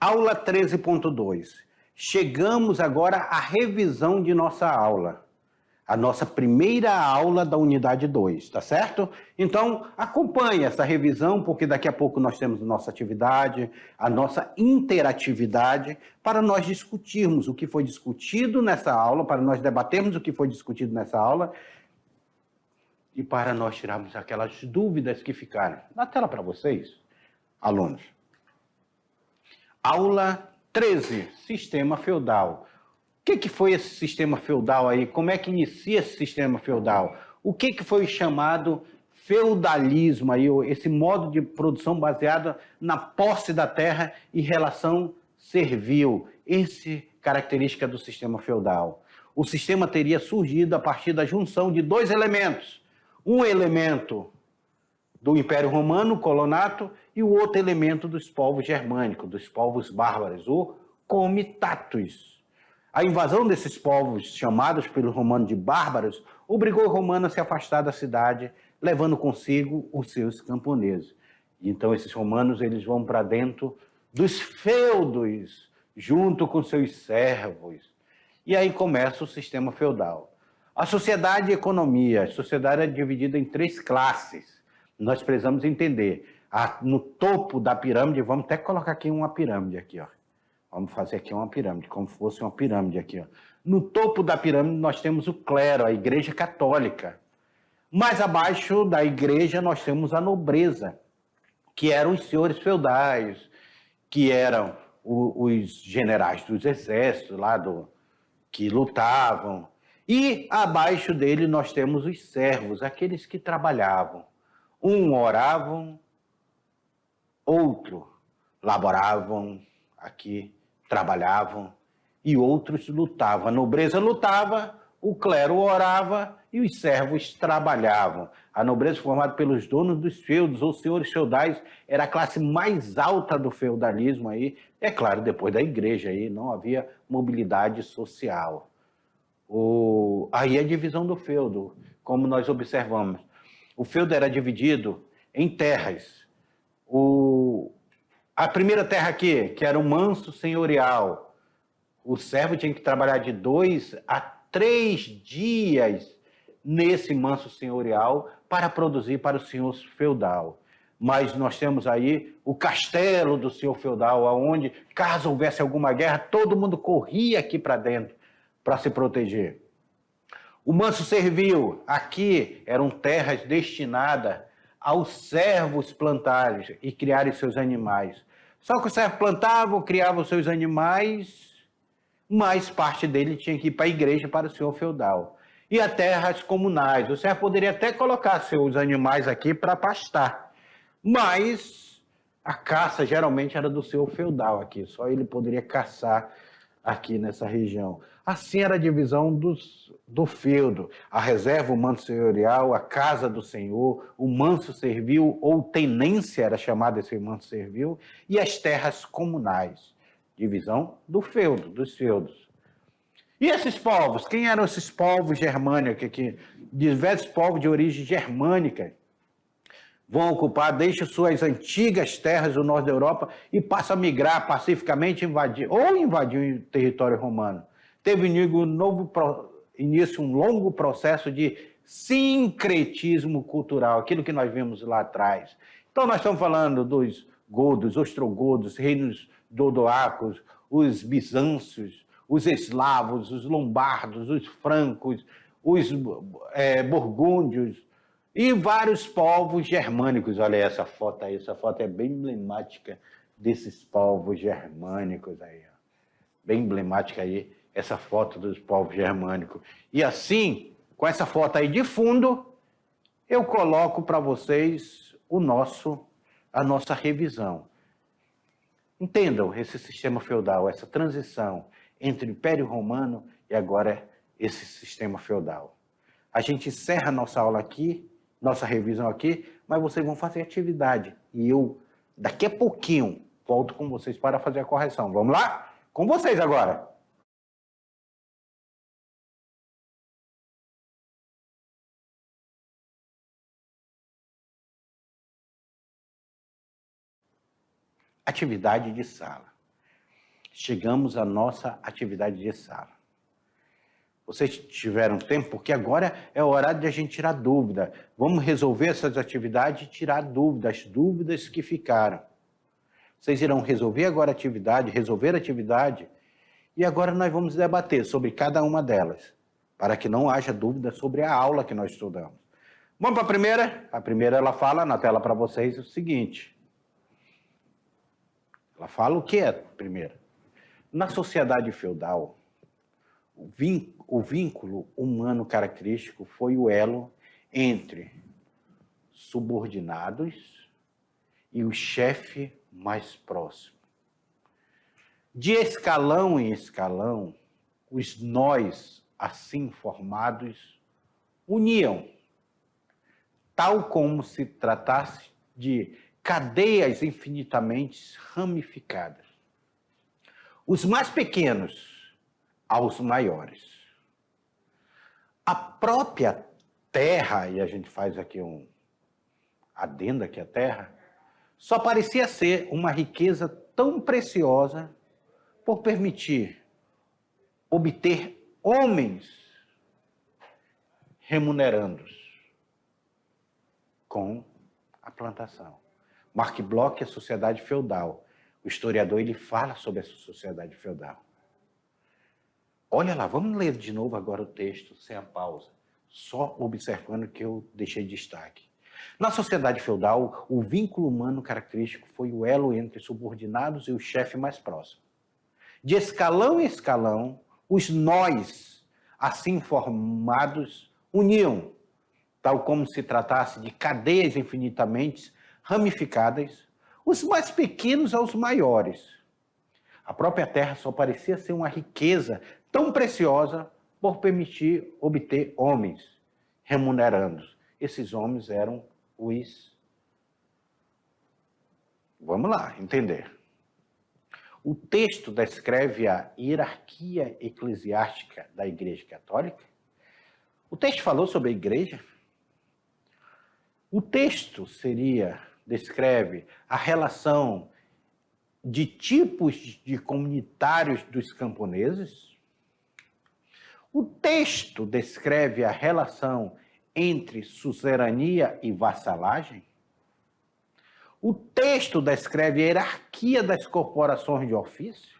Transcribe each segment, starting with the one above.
Aula 13.2. Chegamos agora à revisão de nossa aula. A nossa primeira aula da unidade 2, tá certo? Então, acompanhe essa revisão, porque daqui a pouco nós temos a nossa atividade, a nossa interatividade, para nós discutirmos o que foi discutido nessa aula, para nós debatermos o que foi discutido nessa aula e para nós tirarmos aquelas dúvidas que ficaram. Na tela para vocês, alunos. Aula 13, sistema feudal. O que foi esse sistema feudal aí? Como é que inicia esse sistema feudal? O que foi chamado feudalismo aí, esse modo de produção baseado na posse da terra e relação servil? Essa característica do sistema feudal. O sistema teria surgido a partir da junção de dois elementos. Um elemento do Império Romano, o colonato, e o outro elemento dos povos germânicos, dos povos bárbaros, o comitatus. A invasão desses povos, chamados pelo romano de bárbaros, obrigou o romano a se afastar da cidade, levando consigo os seus camponeses. Então, esses romanos eles vão para dentro dos feudos, junto com seus servos. E aí começa o sistema feudal. A sociedade e a economia. A sociedade é dividida em três classes. Nós precisamos entender. No topo da pirâmide, vamos até colocar aqui uma pirâmide aqui, ó. Vamos fazer aqui uma pirâmide, como se fosse uma pirâmide aqui, ó. No topo da pirâmide nós temos o clero, a igreja católica. Mais abaixo da igreja nós temos a nobreza, que eram os senhores feudais, que eram os generais dos exércitos lá que lutavam. E abaixo dele nós temos os servos, aqueles que trabalhavam. Um oravam, outro laboravam aqui, trabalhavam, e outros lutavam. A nobreza lutava, o clero orava e os servos trabalhavam. A nobreza, formada pelos donos dos feudos ou senhores feudais, era a classe mais alta do feudalismo aí. É claro, depois da igreja aí não havia mobilidade social. Aí a divisão do feudo, como nós observamos. O feudo era dividido em terras. A primeira terra aqui, que era o manso senhorial, o servo tinha que trabalhar de 2 a 3 dias nesse manso senhorial para produzir para o senhor feudal. Mas nós temos aí o castelo do senhor feudal, onde, caso houvesse alguma guerra, todo mundo corria aqui para dentro para se proteger. O manso servil, aqui eram terras destinadas aos servos plantarem e criarem seus animais. Só que os servos plantavam, criavam seus animais, mas parte dele tinha que ir para a igreja, para o senhor feudal. E as terras comunais, o servo poderia até colocar seus animais aqui para pastar, mas a caça geralmente era do senhor feudal aqui, só ele poderia caçar aqui nessa região. Assim era a divisão do feudo, a reserva, o manso senhorial, a casa do senhor, o manso servil, ou tenência era chamado esse manso servil, e as terras comunais. Divisão do feudo, dos feudos. E esses povos? Quem eram esses povos germânicos aqui? Diversos povos de origem germânica vão ocupar, deixam suas antigas terras do norte da Europa e passam a migrar pacificamente, invadir o território romano. Teve início um longo processo de sincretismo cultural, aquilo que nós vimos lá atrás. Então nós estamos falando dos godos, ostrogodos, reinos dodoacos, os bizâncios, os eslavos, os lombardos, os francos, os burgúndios, e vários povos germânicos. Olha essa foto aí, essa foto é bem emblemática desses povos germânicos aí. Ó. Bem emblemática aí, essa foto dos povos germânicos. E assim, com essa foto aí de fundo, eu coloco para vocês a nossa revisão. Entendam esse sistema feudal, essa transição entre o Império Romano e agora esse sistema feudal. A gente encerra nossa aula aqui, nossa revisão aqui, mas vocês vão fazer atividade. E eu, daqui a pouquinho, volto com vocês para fazer a correção. Vamos lá? Com vocês agora. Atividade de sala. chegamos à nossa atividade de sala. Vocês tiveram tempo, porque agora é o horário de a gente tirar dúvida. Vamos resolver essas atividades e tirar dúvidas, as dúvidas que ficaram. Vocês irão resolver agora resolver a atividade, e agora nós vamos debater sobre cada uma delas, para que não haja dúvida sobre a aula que nós estudamos. Vamos para a primeira? A primeira ela fala na tela para vocês o seguinte. Ela fala o que é primeiro? Na sociedade feudal, o vínculo humano característico foi o elo entre subordinados e o chefe mais próximo. De escalão em escalão, os nós assim formados uniam, tal como se tratasse de cadeias infinitamente ramificadas. Os mais pequenos aos maiores. A própria terra, e a gente faz aqui um adendo aqui à terra, só parecia ser uma riqueza tão preciosa por permitir obter homens remunerandos com a plantação. Mark Bloch, a sociedade feudal. O historiador, ele fala sobre essa sociedade feudal. Olha lá, vamos ler de novo agora o texto, sem a pausa, só observando o que eu deixei de destaque. Na sociedade feudal, o vínculo humano característico foi o elo entre subordinados e o chefe mais próximo. De escalão em escalão, os nós, assim formados, uniam, tal como se tratasse de cadeias infinitamente ramificadas, os mais pequenos aos maiores. A própria terra só parecia ser uma riqueza tão preciosa por permitir obter homens remunerandos. Esses homens eram os... Vamos lá, entender. O texto descreve a hierarquia eclesiástica da Igreja Católica. O texto falou sobre a igreja. O texto descreve a relação de tipos de comunitários dos camponeses. O texto descreve a relação entre suzerania e vassalagem. O texto descreve a hierarquia das corporações de ofício.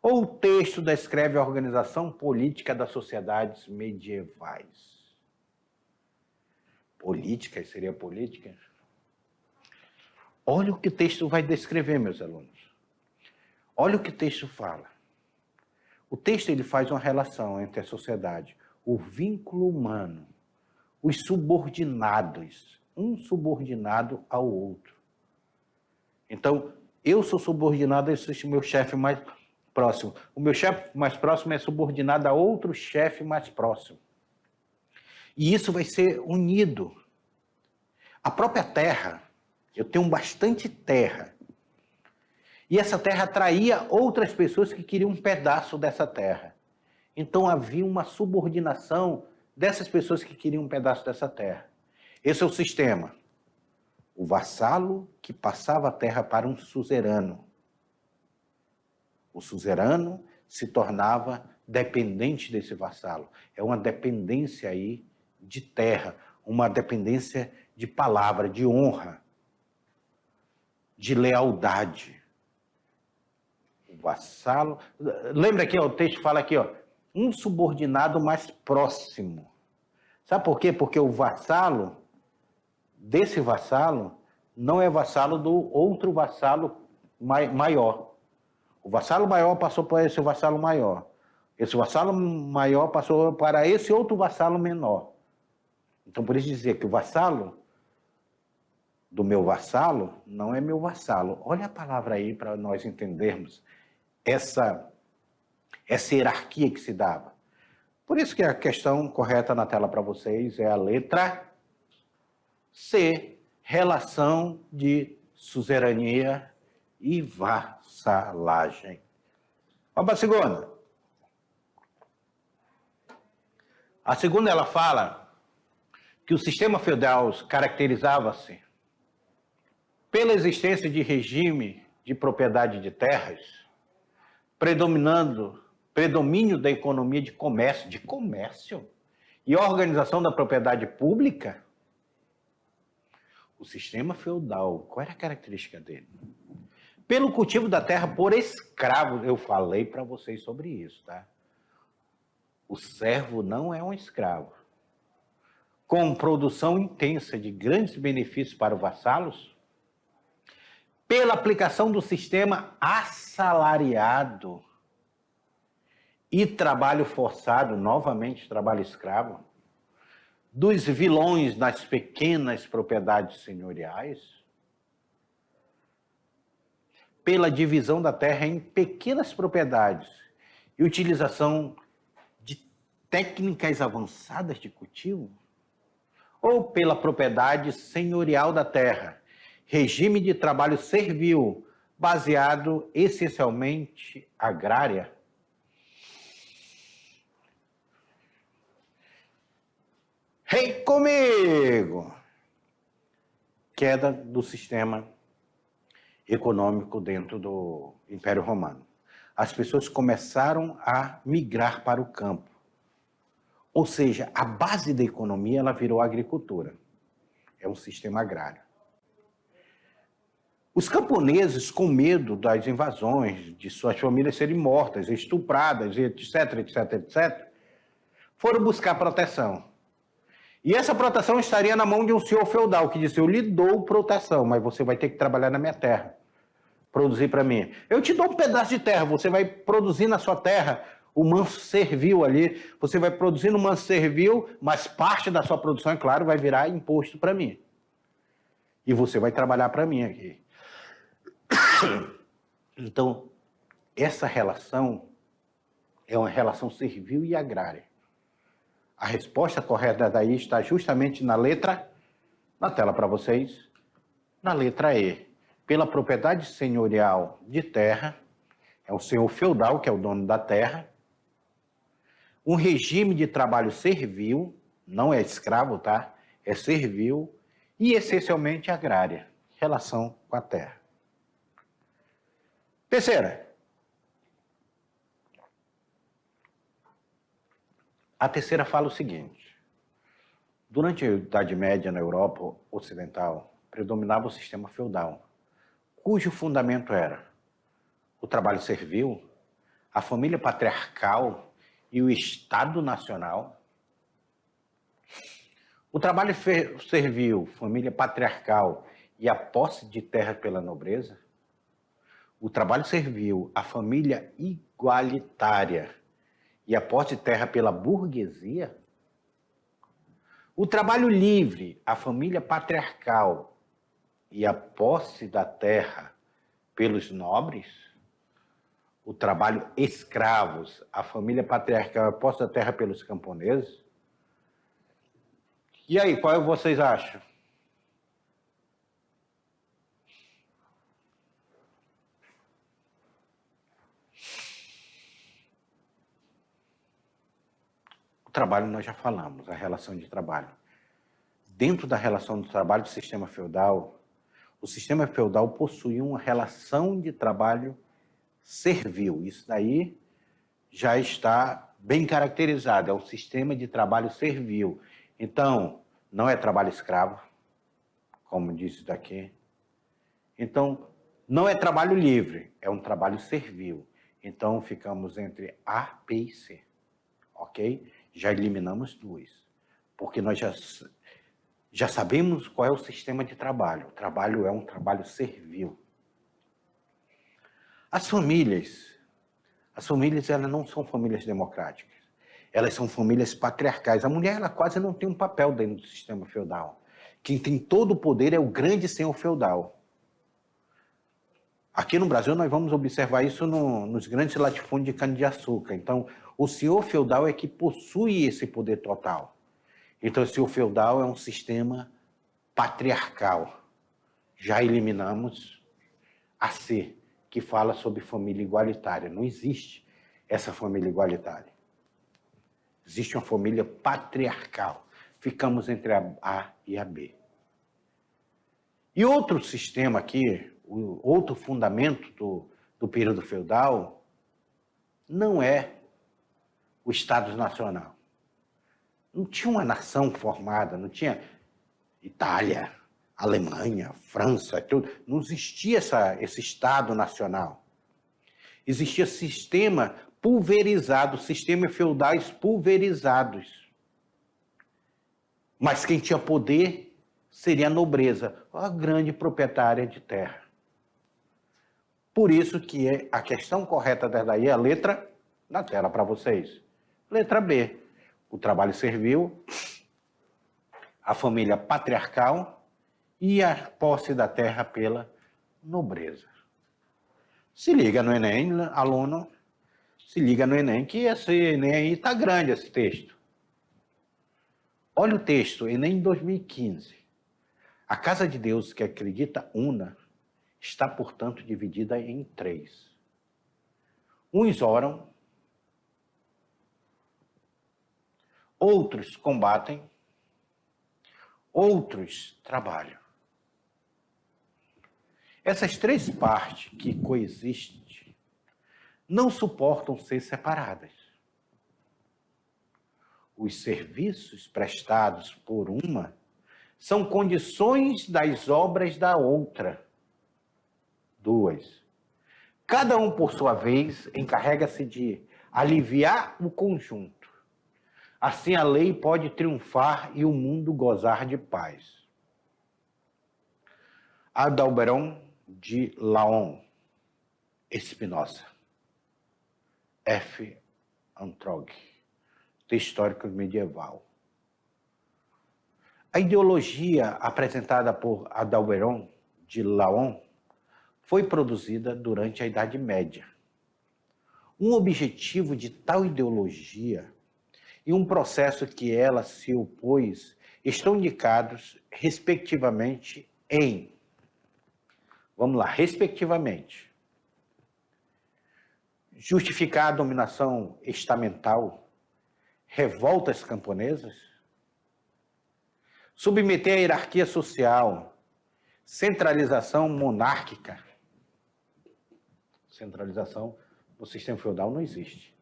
Ou o texto descreve a organização política das sociedades medievais. Política, seria política? Olha o que o texto vai descrever, meus alunos. Olha o que o texto fala. O texto ele faz uma relação entre a sociedade, o vínculo humano, os subordinados, um subordinado ao outro. Então, eu sou subordinado a esse meu chefe mais próximo. O meu chefe mais próximo é subordinado a outro chefe mais próximo. E isso vai ser unido. A própria terra, eu tenho bastante terra. E essa terra atraía outras pessoas que queriam um pedaço dessa terra. Então havia uma subordinação dessas pessoas que queriam um pedaço dessa terra. Esse é o sistema. O vassalo que passava a terra para um suzerano. O suzerano se tornava dependente desse vassalo. É uma dependência aí de terra, uma dependência de palavra, de honra, de lealdade. O vassalo... Lembra aqui, ó, o texto fala aqui, ó, um subordinado mais próximo. Sabe por quê? Porque o vassalo, desse vassalo, não é vassalo do outro vassalo maior. O vassalo maior passou para esse vassalo maior. Esse vassalo maior passou para esse outro vassalo menor. Então, por isso dizer que o vassalo do meu vassalo não é meu vassalo. Olha a palavra aí para nós entendermos essa hierarquia que se dava. Por isso que a questão correta na tela para vocês é a letra C, relação de suzerania e vassalagem. Vamos para a segunda. A segunda, ela fala que o sistema feudal caracterizava-se pela existência de regime de propriedade de terras, predomínio da economia de comércio e organização da propriedade pública. O sistema feudal, qual era a característica dele? Pelo cultivo da terra por escravos, eu falei para vocês sobre isso, tá? O servo não é um escravo. Com produção intensa de grandes benefícios para os vassalos, pela aplicação do sistema assalariado e trabalho forçado, novamente trabalho escravo, dos vilões nas pequenas propriedades senhoriais, pela divisão da terra em pequenas propriedades e utilização de técnicas avançadas de cultivo, ou pela propriedade senhorial da terra, regime de trabalho servil, baseado essencialmente agrária. Rei comigo! Queda do sistema econômico dentro do Império Romano. As pessoas começaram a migrar para o campo. Ou seja, a base da economia ela virou a agricultura. É um sistema agrário. Os camponeses, com medo das invasões, de suas famílias serem mortas, estupradas, etc, etc, etc, foram buscar proteção. E essa proteção estaria na mão de um senhor feudal que disse: eu lhe dou proteção, mas você vai ter que trabalhar na minha terra, produzir para mim. Eu te dou um pedaço de terra, você vai produzir na sua terra o manso servil ali, você vai produzir no manso servil, mas parte da sua produção, é claro, vai virar imposto para mim. E você vai trabalhar para mim aqui. Então, essa relação é uma relação servil e agrária. A resposta correta daí está justamente na letra, na tela para vocês, na letra E. Pela propriedade senhorial de terra, é o senhor feudal que é o dono da terra, um regime de trabalho servil, não é escravo, tá? É servil e essencialmente agrária, relação com a terra. Terceira. A terceira fala o seguinte: durante a Idade Média na Europa Ocidental, predominava o sistema feudal, cujo fundamento era o trabalho servil, a família patriarcal e o Estado Nacional. O trabalho servil, família patriarcal e a posse de terra pela nobreza. O trabalho servil, a família igualitária e a posse de terra pela burguesia. O trabalho livre, a família patriarcal e a posse da terra pelos nobres. O trabalho escravos, a família patriarcal e a posse da terra pelos camponeses. E aí, qual vocês acham? O trabalho nós já falamos, a relação de trabalho. Dentro da relação de trabalho do sistema feudal, o sistema feudal possuía uma relação de trabalho servil. Isso daí já está bem caracterizado, é um sistema de trabalho servil. Então, não é trabalho escravo, como diz isso daqui. Então, não é trabalho livre, é um trabalho servil. Então, ficamos entre A, B e C, ok? Já eliminamos duas, porque nós já sabemos qual é o sistema de trabalho. O trabalho é um trabalho servil. As famílias elas não são famílias democráticas. Elas são famílias patriarcais. A mulher ela quase não tem um papel dentro do sistema feudal. Quem tem todo o poder é o grande senhor feudal. Aqui no Brasil nós vamos observar isso nos grandes latifúndios de cana-de-açúcar. Então, o senhor feudal é que possui esse poder total. Então, o senhor feudal é um sistema patriarcal. Já eliminamos a C, que fala sobre família igualitária. Não existe essa família igualitária. Existe uma família patriarcal. Ficamos entre a A e a B. E outro sistema aqui, outro fundamento do período feudal, não é o Estado Nacional. Não tinha uma nação formada, não tinha Itália, Alemanha, França, tudo. Não existia esse Estado Nacional. Existia sistema pulverizado, sistemas feudais pulverizados. Mas quem tinha poder seria a nobreza, a grande proprietária de terra. Por isso que a questão correta daí é a letra na tela para vocês. Letra B, o trabalho servil, a família patriarcal e a posse da terra pela nobreza. Se liga no Enem, aluno, se liga no Enem, que esse Enem aí está grande, esse texto. Olha o texto, Enem 2015. A casa de Deus que acredita una está, portanto, dividida em 3. Uns oram, outros combatem, outros trabalham. Essas 3 partes que coexistem não suportam ser separadas. Os serviços prestados por uma são condições das obras da outra. 2. Cada um, por sua vez, encarrega-se de aliviar o conjunto. Assim a lei pode triunfar e o mundo gozar de paz. Adalberto de Laon, Espinosa, F. Antrog, Texto Histórico Medieval. A ideologia apresentada por Adalberto de Laon foi produzida durante a Idade Média. Um objetivo de tal ideologia e um processo que ela se opôs estão indicados, respectivamente, em... Vamos lá, respectivamente. Justificar a dominação estamental, revoltas camponesas, submeter a hierarquia social, centralização monárquica. Centralização no sistema feudal não existe.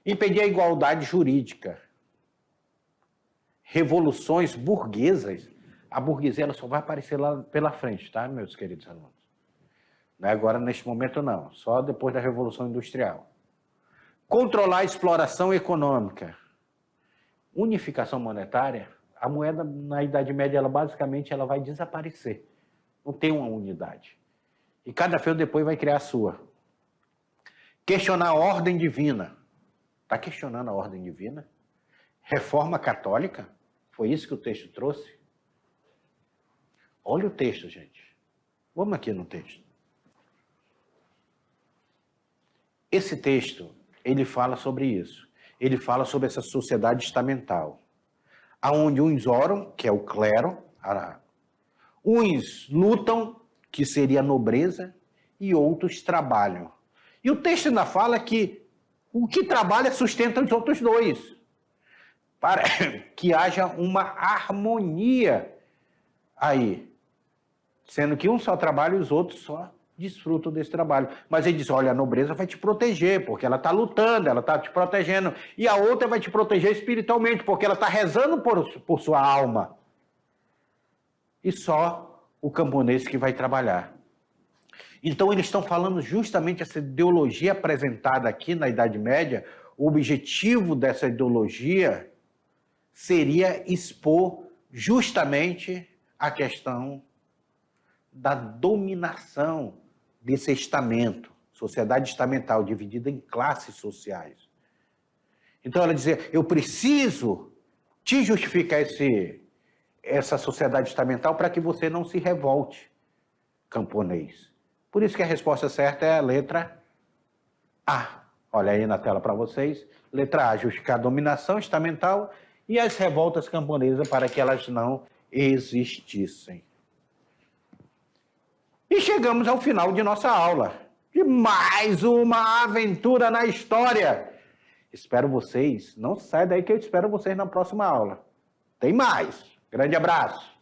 Impedir a igualdade jurídica. Revoluções burguesas. A burguesia ela só vai aparecer lá pela frente, tá, meus queridos alunos? Não é agora, neste momento, não. Só depois da Revolução Industrial. Controlar a exploração econômica. Unificação monetária. A moeda, na Idade Média, ela basicamente ela vai desaparecer. Não tem uma unidade. E cada feudo depois vai criar a sua. Questionar a ordem divina. Está questionando a ordem divina? Reforma católica? Foi isso que o texto trouxe? Olha o texto, gente. Vamos aqui no texto. Esse texto, ele fala sobre isso. Ele fala sobre essa sociedade estamental. Onde uns oram, que é o clero, uns lutam, que seria a nobreza, e outros trabalham. E o texto ainda fala que o que trabalha sustenta os outros 2, para que haja uma harmonia aí, sendo que um só trabalha e os outros só desfrutam desse trabalho. Mas ele diz, olha, a nobreza vai te proteger, porque ela está lutando, ela está te protegendo, e a outra vai te proteger espiritualmente, porque ela está rezando por sua alma. E só o camponês que vai trabalhar. Então, eles estão falando justamente essa ideologia apresentada aqui na Idade Média. O objetivo dessa ideologia seria expor justamente a questão da dominação desse estamento, sociedade estamental, dividida em classes sociais. Então, ela dizia, eu preciso te justificar essa sociedade estamental para que você não se revolte, camponês. Por isso que a resposta certa é a letra A. Olha aí na tela para vocês. Letra A, justificar a dominação estamental e as revoltas camponesas para que elas não existissem. E chegamos ao final de nossa aula, de mais uma aventura na história. Espero vocês, não sai daí que eu espero vocês na próxima aula. Tem mais. Grande abraço.